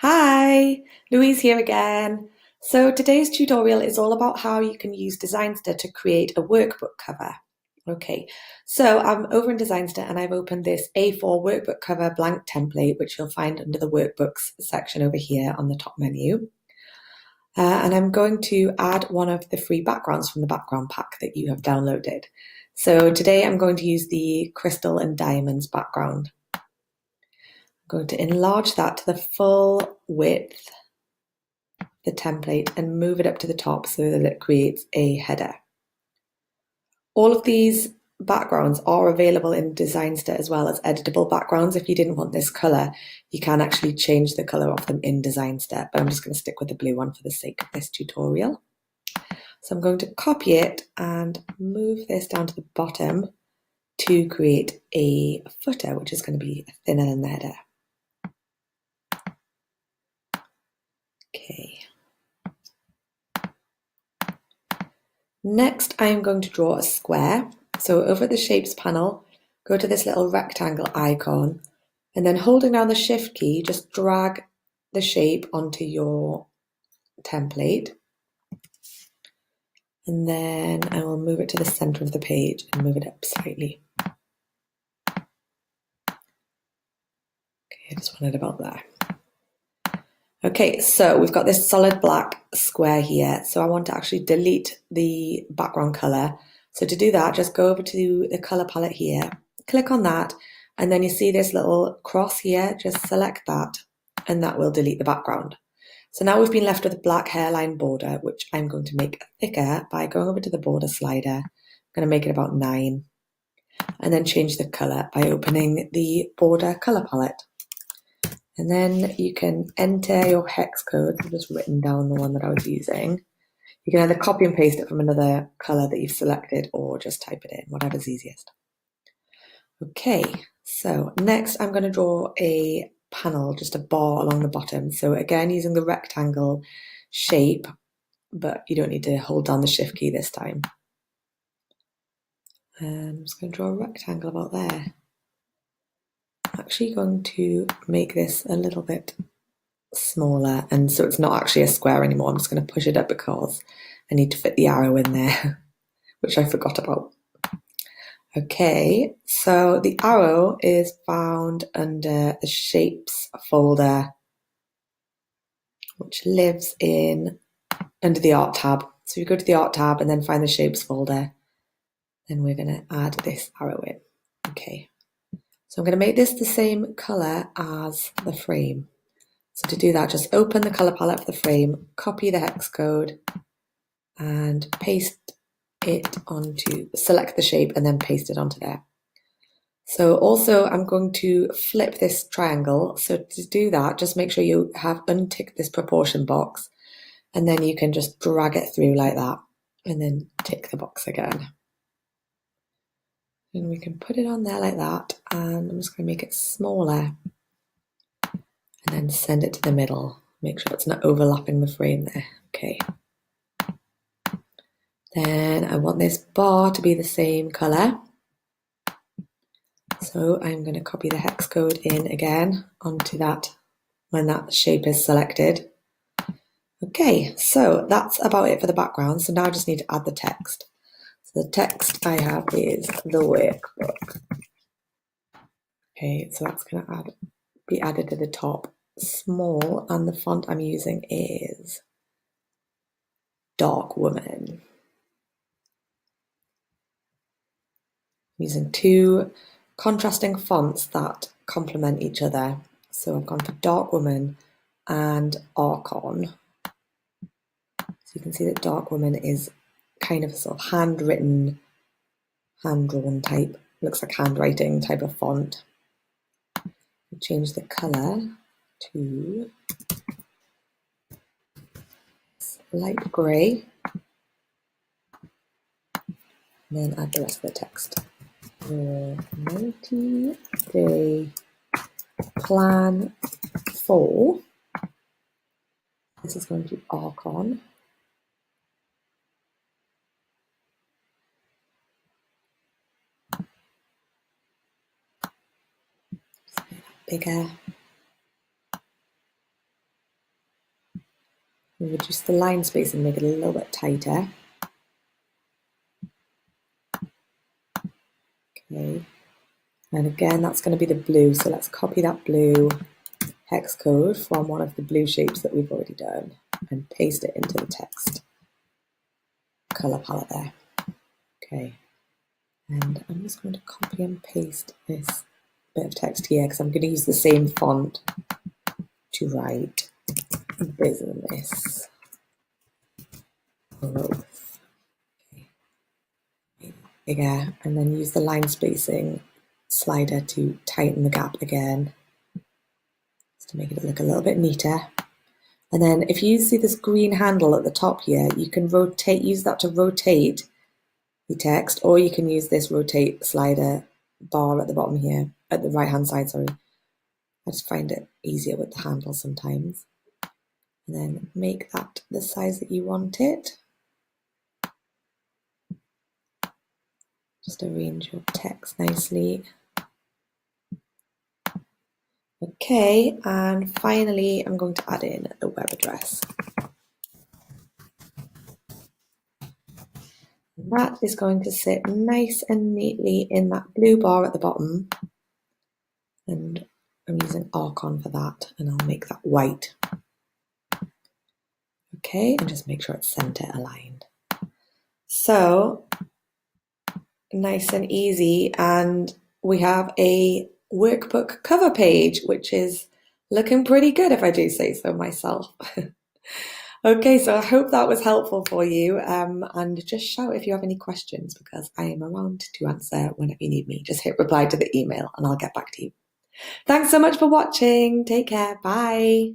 Hi, Louise here again. So today's tutorial is all about how you can use Designsta to create a workbook cover. Okay, so I'm over in Designsta and I've opened this A4 workbook cover blank template, which you'll find under the workbooks section over here on the top menu. And I'm going to add one of the free backgrounds from the background pack that you have downloaded. So today I'm going to use the crystal and diamonds background. I'm going to enlarge that to the full width the template and move it up to the top so that it creates a header. All of these backgrounds are available in Designsta as well as editable backgrounds. If you didn't want this color, you can actually change the color of them in Designsta, but I'm just going to stick with the blue one for the sake of this tutorial. So I'm going to copy it and move this down to the bottom to create a footer, which is going to be thinner than the header. Okay. Next, I'm going to draw a square. So over at the Shapes panel, go to this little rectangle icon, and then holding down the Shift key, just drag the shape onto your template. And then I will move it to the center of the page and move it up slightly. Okay, I just wanted about there. Okay, so we've got this solid black square here. So I want to actually delete the background color. So to do that, just go over to the color palette here, click on that, and then you see this little cross here, just select that, and that will delete the background. So now we've been left with a black hairline border, which I'm going to make thicker by going over to the border slider. I'm going to make it about 9, and then change the color by opening the border color palette. And then you can enter your hex code. I've just written down the one that I was using. You can either copy and paste it from another color that you've selected or just type it in, whatever's easiest. Okay, so next I'm going to draw a panel, just a bar along the bottom. So again, using the rectangle shape, but you don't need to hold down the Shift key this time. I'm just going to draw a rectangle about there. I'm actually going to make this a little bit smaller, and so it's not actually a square anymore. I'm just going to push it up because I need to fit the arrow in there, which I forgot about. Okay, so the arrow is found under the Shapes folder, which lives in under the Art tab. So you go to the Art tab and then find the Shapes folder, then we're going to add this arrow in. Okay, so I'm going to make this the same color as the frame. So to do that, just open the color palette for the frame, copy the hex code, and paste it onto, select the shape and then paste it onto there. So also I'm going to flip this triangle. So to do that, just make sure you have unticked this proportion box, and then you can just drag it through like that and then tick the box again. And we can put it on there like that, and I'm just going to make it smaller and then send it to the middle. Make sure it's not overlapping the frame there. Okay. Then I want this bar to be the same color. So I'm going to copy the hex code in again onto that when that shape is selected. Okay, so that's about it for the background. So now I just need to add the text. So the text I have is the workbook. Okay, so that's going to be added to the top, small, and the font I'm using is Dark Woman. I'm using 2 contrasting fonts that complement each other. So I've gone for Dark Woman and Archon. So you can see that Dark Woman is kind of a sort of handwritten, hand-drawn type, looks like handwriting type of font. We'll change the colour to light grey, and then add the rest of the text. Your 90-day plan for, this is going to be Archon. Bigger. We'll reduce the line space and make it a little bit tighter. Okay, and again, that's going to be the blue. So let's copy that blue hex code from one of the blue shapes that we've already done and paste it into the text color palette there. Okay, and I'm just going to copy and paste this bit of text here because I'm going to use the same font to write business growth. Okay. Bigger, and then use the line spacing slider to tighten the gap again, just to make it look a little bit neater. And then if you see this green handle at the top here, you can use that to rotate the text, or you can use this rotate slider bar at the bottom here, at the right hand side, sorry. I just find it easier with the handle sometimes. And then make that the size that you want it. Just arrange your text nicely. Okay, and finally I'm going to add in the web address. That is going to sit nice and neatly in that blue bar at the bottom. And I'm using Archon for that, and I'll make that white. Okay, and just make sure it's center aligned. So, nice and easy, and we have a workbook cover page, which is looking pretty good if I do say so myself. Okay, so I hope that was helpful for you, and just shout if you have any questions because I am around to answer whenever you need me. Just hit reply to the email and I'll get back to you. Thanks so much for watching. Take care. Bye.